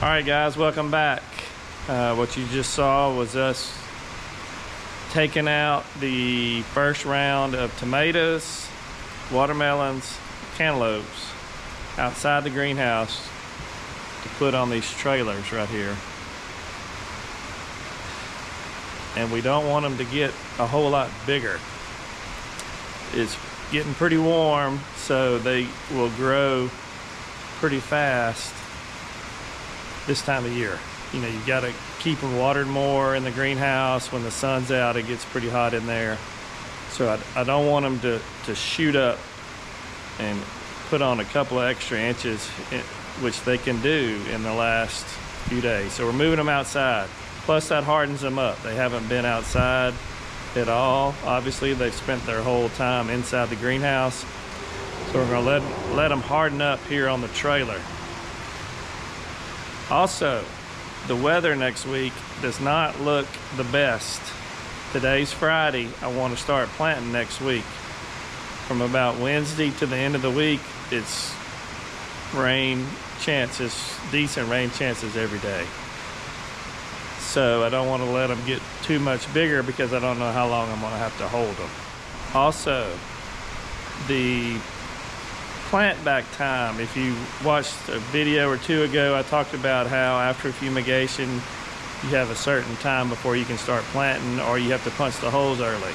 All right, guys, welcome back. What you just saw was us taking out the first round of tomatoes, watermelons, cantaloupes outside the greenhouse to put on these trailers right here. And we don't want them to get a whole lot bigger. It's getting pretty warm, so they will grow pretty fast this time of year. You know, you got to keep them watered more in the greenhouse. When the sun's out, it gets pretty hot in there. So I don't want them to shoot up and put on a couple of extra inches, which they can do in the last few days. So we're moving them outside. Plus that hardens them up. They haven't been outside at all. Obviously, they've spent their whole time inside the greenhouse. So we're gonna let them harden up here on the trailer. Also, the weather next week does not look the best. Today's Friday. I want to start planting next week. From about Wednesday to the end of the week, it's rain chances, decent rain chances every day. So I don't want to let them get too much bigger because I don't know how long I'm going to have to hold them. Also, the plant back time. If you watched a video or two ago, I talked about how after fumigation, you have a certain time before you can start planting, or you have to punch the holes early.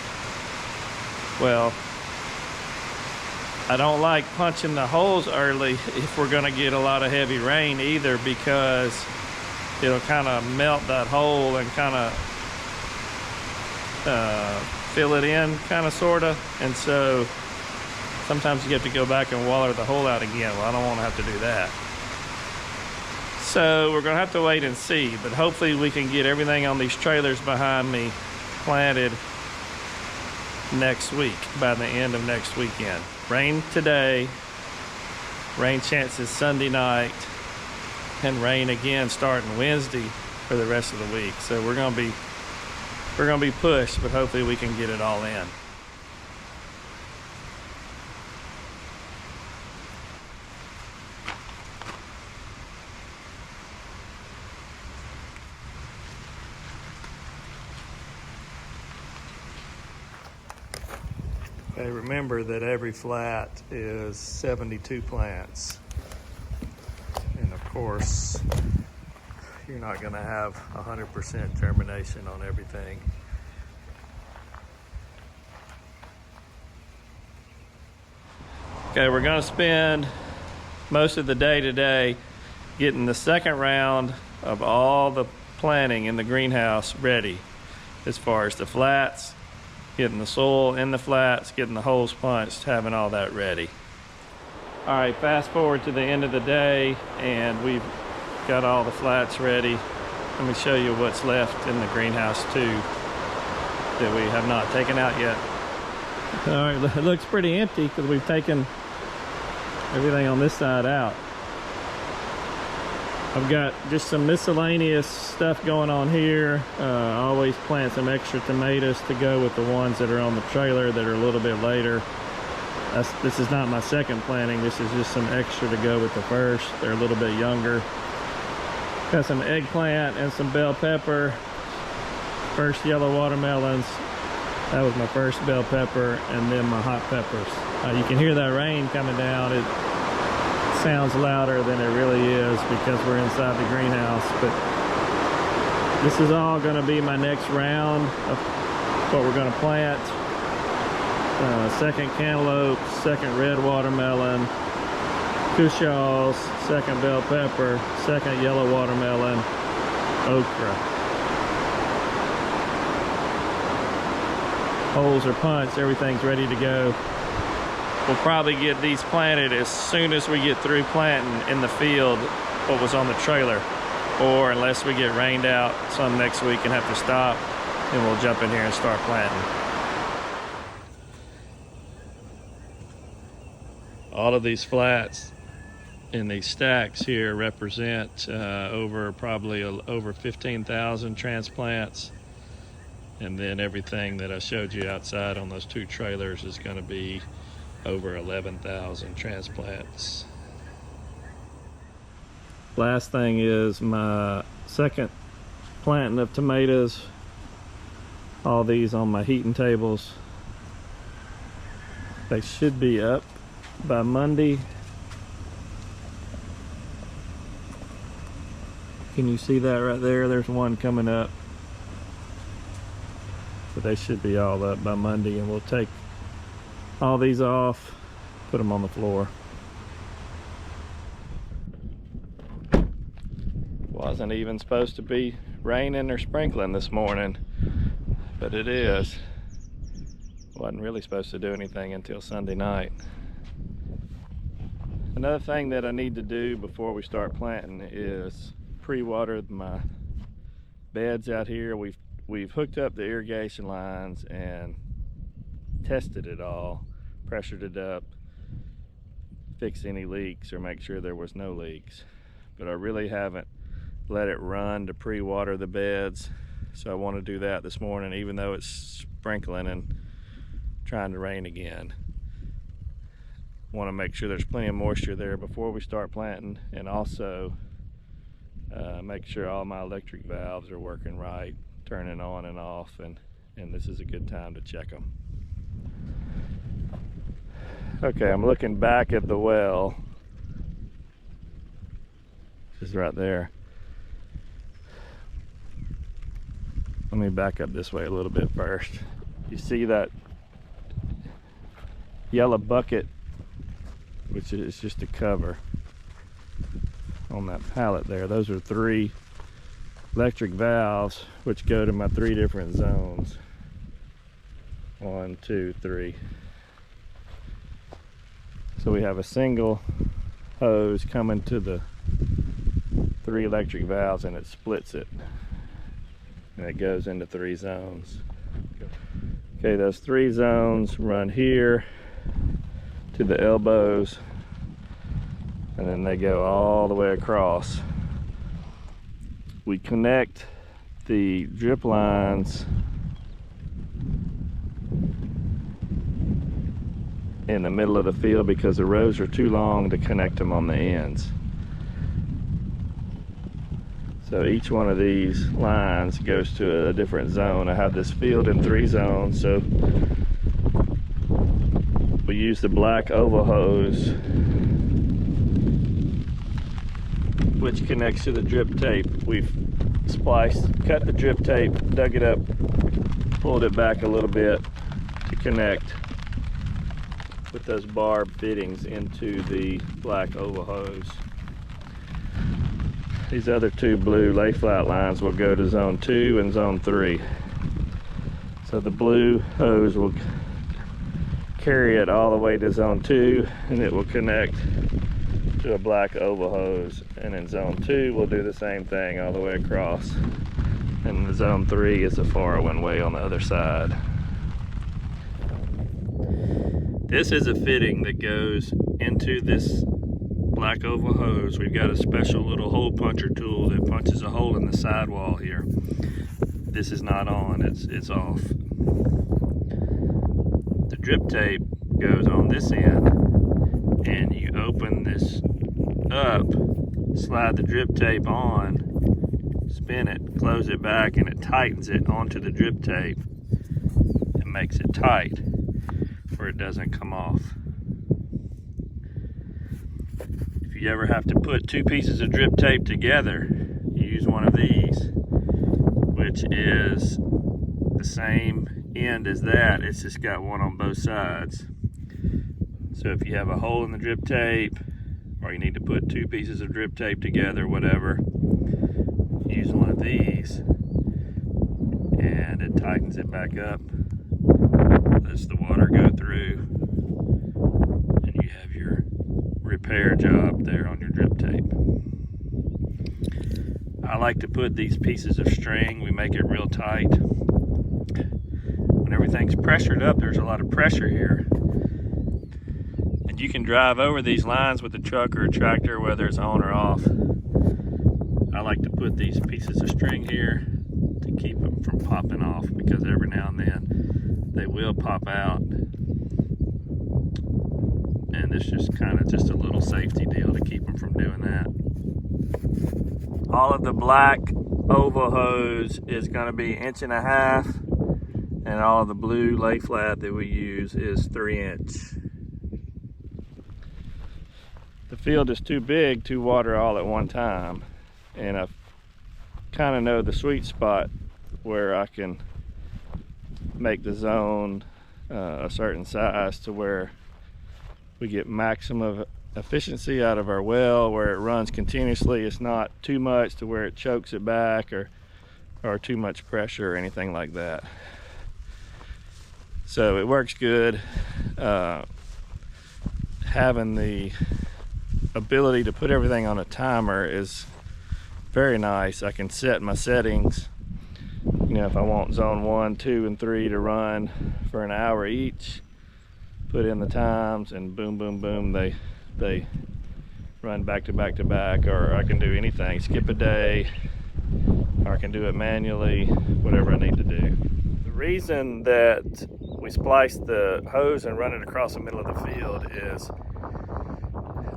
Well, I don't like punching the holes early if we're going to get a lot of heavy rain either, because it'll kind of melt that hole and kind of fill it in, kind of, sort of. And so sometimes you have to go back and water the hole out again. Well, I don't want to have to do that. So we're going to have to wait and see, but hopefully we can get everything on these trailers behind me planted next week, by the end of next weekend. Rain today, rain chances Sunday night, and rain again starting Wednesday for the rest of the week. So we're going to be pushed, but hopefully we can get it all in. Okay, remember that every flat is 72 plants. And of course, you're not going to have 100% germination on everything. Okay, we're going to spend most of the day today getting the second round of all the planting in the greenhouse ready, as far as the flats, getting the soil in the flats, getting the holes punched, having all that ready. All right, fast forward to the end of the day, and we've got all the flats ready. Let me show you what's left in the greenhouse too that we have not taken out yet. All right, it looks pretty empty because we've taken everything on this side out. I've got just some miscellaneous stuff going on here. I always plant some extra tomatoes to go with the ones that are on the trailer that are a little bit later. This is not my second planting. This is just some extra to go with the first. They're a little bit younger. Got some eggplant and some bell pepper. First yellow watermelons. That was my first bell pepper, and then my hot peppers. You can hear that rain coming down. It sounds louder than it really is because we're inside the greenhouse, but this is all going to be my next round of what we're going to plant. Second cantaloupe, second red watermelon, cushaws, second bell pepper, second yellow watermelon, okra. Holes are punched, everything's ready to go. We'll probably get these planted as soon as we get through planting in the field what was on the trailer, or unless we get rained out some next week and have to stop, then we'll jump in here and start planting. All of these flats in these stacks here represent probably over 15,000 transplants, and then everything that I showed you outside on those two trailers is going to be over 11,000 transplants. Last thing is my second planting of tomatoes. All these on my heating tables. They should be up by Monday. Can you see that right there? There's one coming up. But they should be all up by Monday, and we'll take all these off, put them on the floor. Wasn't even supposed to be raining or sprinkling this morning, but it is. Wasn't really supposed to do anything until Sunday night. Another thing that I need to do before we start planting is pre-water my beds out here. We've hooked up the irrigation lines and tested it all, pressured it up, fixed any leaks or make sure there was no leaks. But I really haven't let it run to pre-water the beds, so I want to do that this morning, even though it's sprinkling and trying to rain again. Want to make sure there's plenty of moisture there before we start planting, and also make sure all my electric valves are working right, turning on and off, and this is a good time to check them. Okay, I'm looking back at the well. Just right there. Let me back up this way a little bit first. You see that yellow bucket, which is just a cover on that pallet there. Those are 3 electric valves which go to my 3 different zones. 1, 2, 3. So we have a single hose coming to the 3 electric valves, and it splits it, and it goes into 3 zones. Okay, those 3 zones run here to the elbows, and then they go all the way across. We connect the drip lines in the middle of the field because the rows are too long to connect them on the ends. So each one of these lines goes to a different zone. I have this field in 3 zones, so we use the black oval hose, which connects to the drip tape. We've cut the drip tape, dug it up, pulled it back a little bit to connect with those barb fittings into the black oval hose. These other 2 blue lay flat lines will go to zone 2 and zone 3. So the blue hose will carry it all the way to zone 2, and it will connect to a black oval hose. And in zone 2 we'll do the same thing all the way across. And the zone 3 is the far one way on the other side. This is a fitting that goes into this black oval hose. We've got a special little hole puncher tool that punches a hole in the sidewall here. This is not on, it's off. The drip tape goes on this end, and you open this up, slide the drip tape on, spin it, close it back, and it tightens it onto the drip tape and makes it tight where it doesn't come off. If you ever have to put 2 pieces of drip tape together, you use one of these, which is the same end as that, it's just got one on both sides. So if you have a hole in the drip tape, or you need to put 2 pieces of drip tape together, whatever, use one of these, and it tightens it back up, lets the water go through, and you have your repair job there on your drip tape. I like to put these pieces of string, we make it real tight. When everything's pressured up, there's a lot of pressure here. And you can drive over these lines with a truck or a tractor, whether it's on or off. I like to put these pieces of string here to keep them from popping off, because every now and then they will pop out. And it's just kind of just a little safety deal to keep them from doing that. All of the black oval hose is going to be 1.5 inches, and all of the blue lay flat that we use is 3 inch. The field is too big to water all at one time, and I kind of know the sweet spot where I can make the zone a certain size to where we get maximum efficiency out of our well, where it runs continuously. It's not too much to where it chokes it back or too much pressure or anything like that. So it works good. Having the ability to put everything on a timer is very nice. I can set my settings, you know, if I want zone 1, 2, and 3 to run for an hour each, put in the times, and boom, boom, boom, they run back to back to back. Or I can do anything, skip a day, or I can do it manually, whatever I need to do. The reason that we splice the hose and run it across the middle of the field is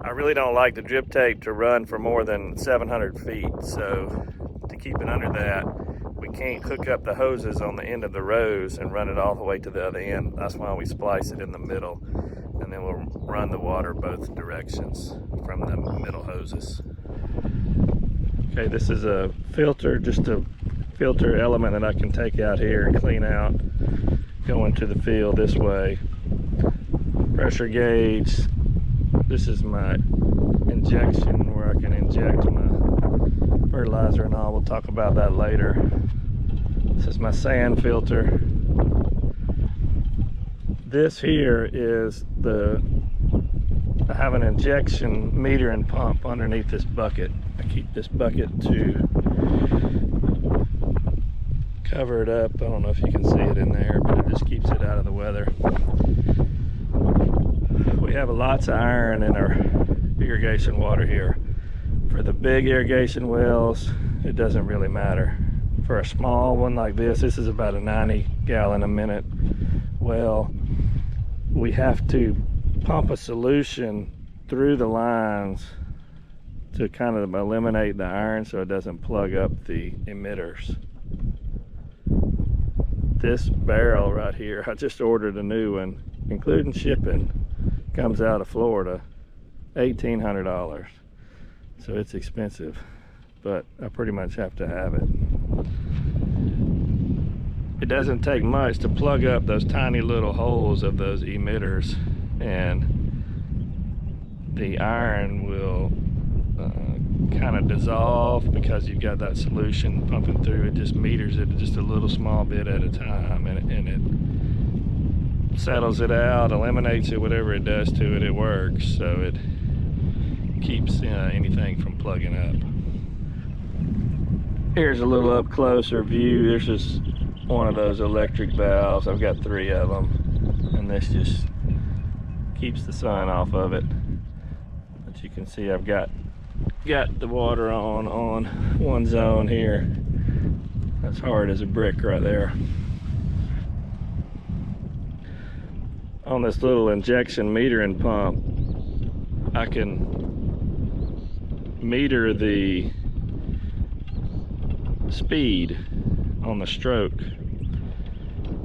I really don't like the drip tape to run for more than 700 feet. So to keep it under that, we can't hook up the hoses on the end of the rows and run it all the way to the other end. That's why we splice it in the middle, and then we'll run the water both directions from the middle hoses. Okay, this is a filter, just a filter element that I can take out here and clean out going to the field this way. Pressure gauge. This is my injection where I can inject my fertilizer and all. We'll talk about that later. This is my sand filter. This here is I have an injection meter and pump underneath this bucket. I keep this bucket to cover it up. I don't know if you can see it in there, but it just keeps it out of the weather. We have lots of iron in our irrigation water here. For the big irrigation wells, it doesn't really matter. For a small one like this is about a 90 gallon a minute well. We have to pump a solution through the lines to kind of eliminate the iron so it doesn't plug up the emitters. This barrel right here, I just ordered a new one, including shipping. Comes out of Florida, $1,800. So it's expensive, but I pretty much have to have it. It doesn't take much to plug up those tiny little holes of those emitters, and the iron will kind of dissolve because you've got that solution pumping through. It just meters it just a little small bit at a time, and it settles it out, eliminates it, whatever it does to it, it works. So it keeps anything from plugging up. Here's a little up closer view. There's just one of those electric valves. I've got 3 of them, and this just keeps the sun off of it. But you can see I've got the water on one zone here. That's hard as a brick right there. On this little injection meter and pump, I can meter the speed on the stroke.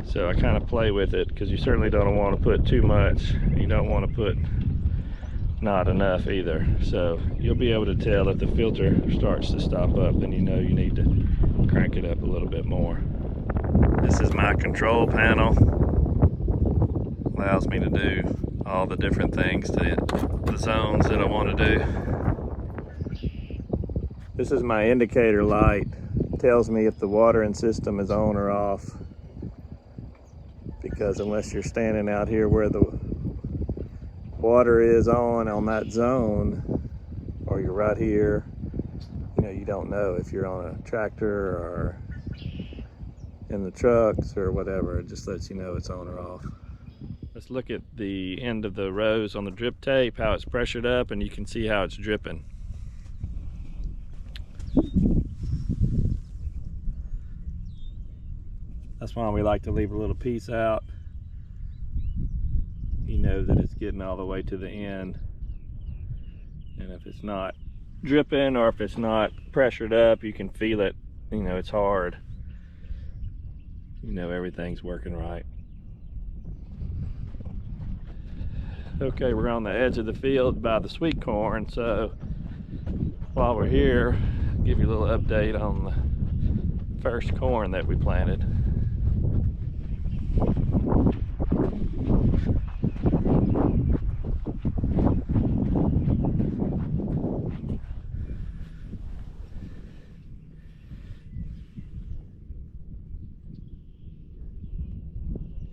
So I kind of play with it because you certainly don't want to put too much. You don't want to put not enough either. So you'll be able to tell if the filter starts to stop up, then you know you need to crank it up a little bit more. This is my control panel. Allows me to do all the different things to the zones that I want to do. This is my indicator light. It tells me if the watering system is on or off, because unless you're standing out here where the water is on that zone, or you're right here, you know, you don't know if you're on a tractor or in the trucks or whatever. It just lets you know it's on or off. Let's look at the end of the rows on the drip tape, how it's pressured up, and you can see how it's dripping. That's why we like to leave a little piece out. You know that it's getting all the way to the end. And if it's not dripping or if it's not pressured up, you can feel it. You know, it's hard. You know, everything's working right. Okay, we're on the edge of the field by the sweet corn, so while we're here, I'll give you a little update on the first corn that we planted.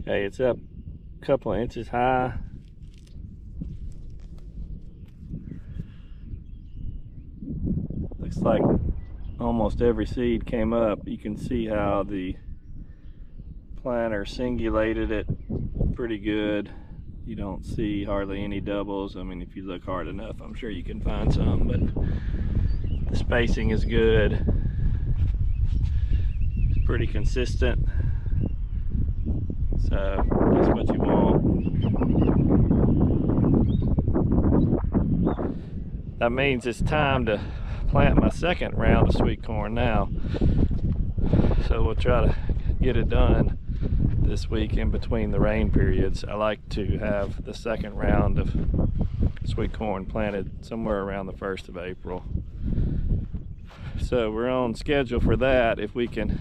Okay, it's up a couple of inches high. Looks like almost every seed came up. You can see how the planter singulated it pretty good. You don't see hardly any doubles. I mean, if you look hard enough, I'm sure you can find some, but the spacing is good. It's pretty consistent. So that's what you want. That means it's time to plant my second round of sweet corn now. So we'll try to get it done this week in between the rain periods. I like to have the second round of sweet corn planted somewhere around the 1st of April. So we're on schedule for that if we can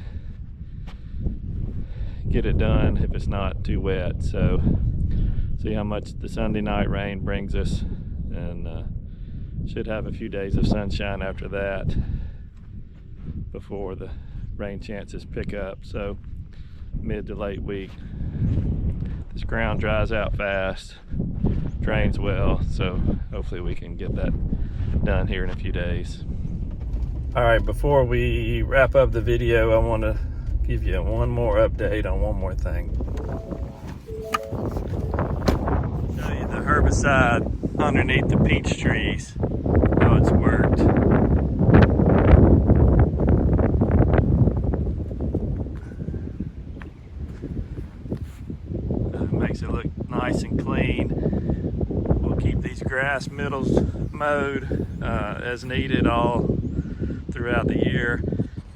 get it done, if it's not too wet. So see how much the Sunday night rain brings us, and should have a few days of sunshine after that before the rain chances pick up. So mid to late week. This ground dries out fast, drains well, so hopefully we can get that done here in a few days. All right, before we wrap up the video, I want to give you one more update on one more thing. Show you the herbicide underneath the peach trees, how it's worked. Makes it look nice and clean. We'll keep these grass middles mowed as needed all throughout the year.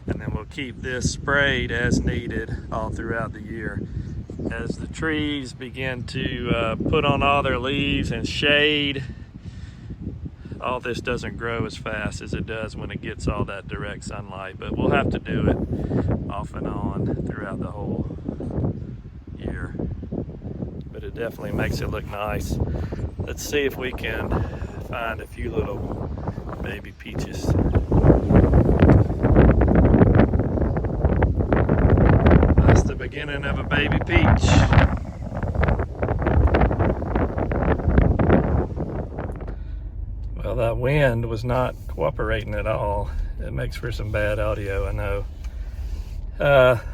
And then we'll keep this sprayed as needed all throughout the year. As the trees begin to put on all their leaves and shade, all this doesn't grow as fast as it does when it gets all that direct sunlight, but we'll have to do it off and on throughout the whole year. But it definitely makes it look nice. Let's see if we can find a few little baby peaches. The beginning of a baby peach. Well, that wind was not cooperating at all. It makes for some bad audio, I know.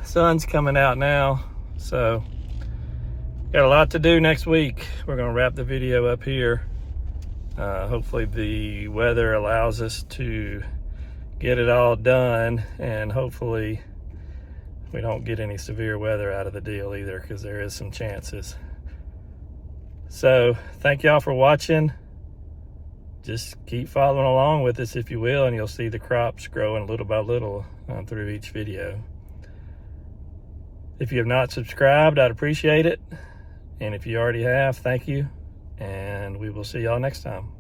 Sun's coming out now, so got a lot to do next week. We're gonna wrap the video up here. Hopefully the weather allows us to get it all done, and hopefully we don't get any severe weather out of the deal either, because there is some chances. So thank y'all for watching. Just keep following along with us if you will, and you'll see the crops growing little by little through each video. If you have not subscribed, I'd appreciate it. And if you already have, thank you. And we will see y'all next time.